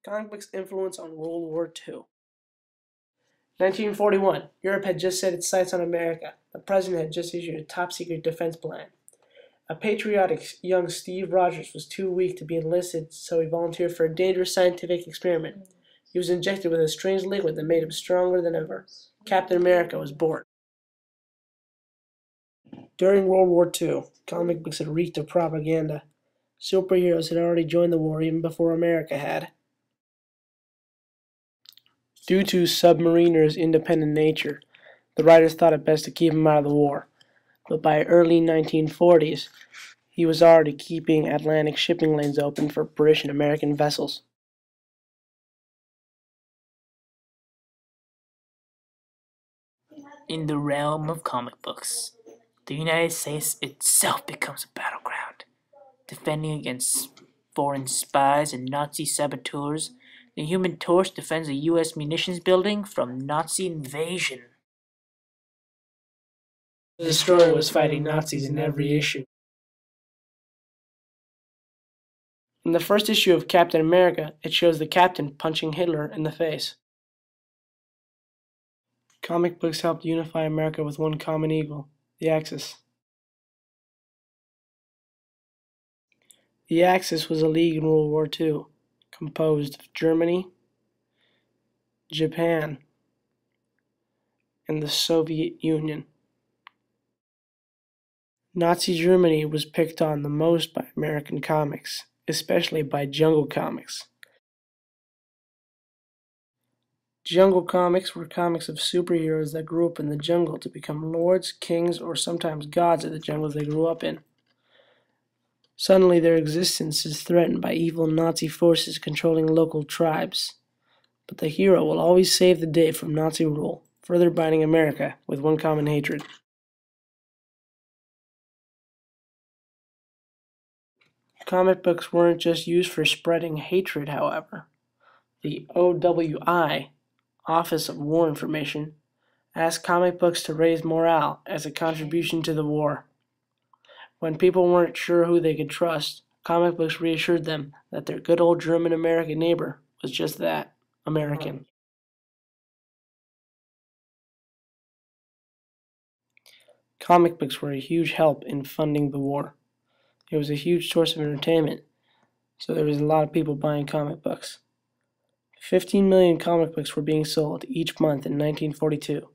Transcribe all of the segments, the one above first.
Comic books' influence on World War II. 1941. Europe had just set its sights on America. The president had just issued a top-secret defense plan. A patriotic young Steve Rogers was too weak to be enlisted, so he volunteered for a dangerous scientific experiment. He was injected with a strange liquid that made him stronger than ever. Captain America was born. During World War II, comic books had reeked of propaganda. Superheroes had already joined the war even before America had. Due to Submariner's independent nature, the writers thought it best to keep him out of the war. But by early 1940s, he was already keeping Atlantic shipping lanes open for British and American vessels. In the realm of comic books, the United States itself becomes a battleground. Defending against foreign spies and Nazi saboteurs, the Human Torch defends a U.S. munitions building from Nazi invasion. The Destroyer was fighting Nazis in every issue. In the first issue of Captain America, it shows the captain punching Hitler in the face. Comic books helped unify America with one common eagle, the Axis. The Axis was a league in World War II, composed of Germany, Japan, and the Soviet Union. Nazi Germany was picked on the most by American comics, especially by Jungle Comics. Jungle Comics were comics of superheroes that grew up in the jungle to become lords, kings, or sometimes gods of the jungles they grew up in. Suddenly their existence is threatened by evil Nazi forces controlling local tribes. But the hero will always save the day from Nazi rule, further binding America with one common hatred. Comic books weren't just used for spreading hatred, however. The OWI, Office of War Information, asked comic books to raise morale as a contribution to the war. When people weren't sure who they could trust, comic books reassured them that their good old German-American neighbor was just that, American. Comic books were a huge help in funding the war. It was a huge source of entertainment, so there was a lot of people buying comic books. 15 million comic books were being sold each month in 1942,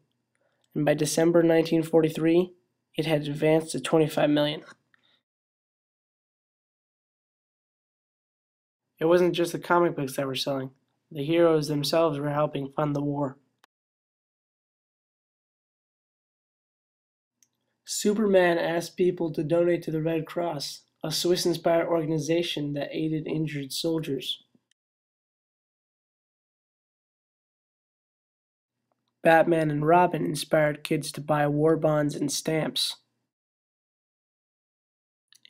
and by December 1943, it had advanced to 25 million. It wasn't just the comic books that were selling. The heroes themselves were helping fund the war. Superman asked people to donate to the Red Cross, a Swiss-inspired organization that aided injured soldiers. Batman and Robin inspired kids to buy war bonds and stamps.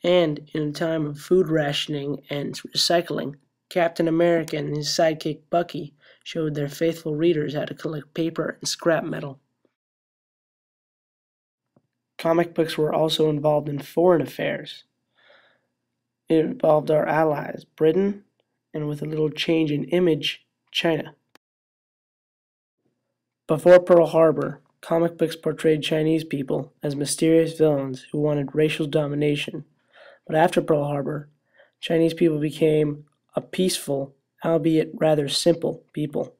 And in a time of food rationing and recycling, Captain America and his sidekick Bucky showed their faithful readers how to collect paper and scrap metal. Comic books were also involved in foreign affairs. It involved our allies, Britain, and with a little change in image, China. Before Pearl Harbor, comic books portrayed Chinese people as mysterious villains who wanted racial domination. But after Pearl Harbor, Chinese people became a peaceful, albeit rather simple, people.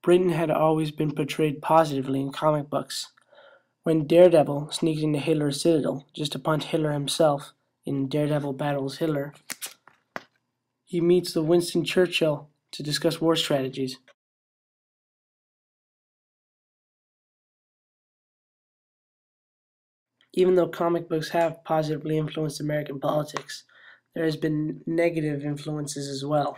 Britain had always been portrayed positively in comic books. When Daredevil sneaks into Hitler's citadel just to punch Hitler himself in Daredevil Battles Hitler, he meets the Winston Churchill to discuss war strategies. Even though comic books have positively influenced American politics, there has been negative influences as well.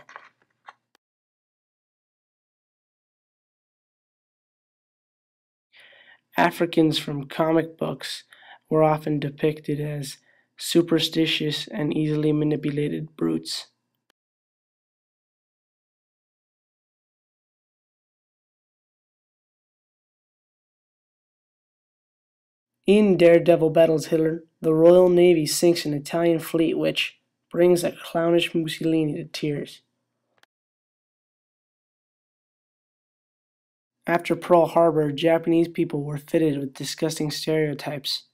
Africans from comic books were often depicted as superstitious and easily manipulated brutes. In Daredevil Battles Hitler, the Royal Navy sinks an Italian fleet which, brings a clownish Mussolini to tears. After Pearl Harbor, Japanese people were fitted with disgusting stereotypes.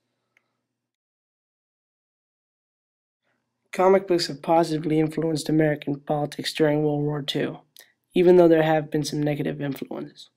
Comic books have positively influenced American politics during World War II, even though there have been some negative influences.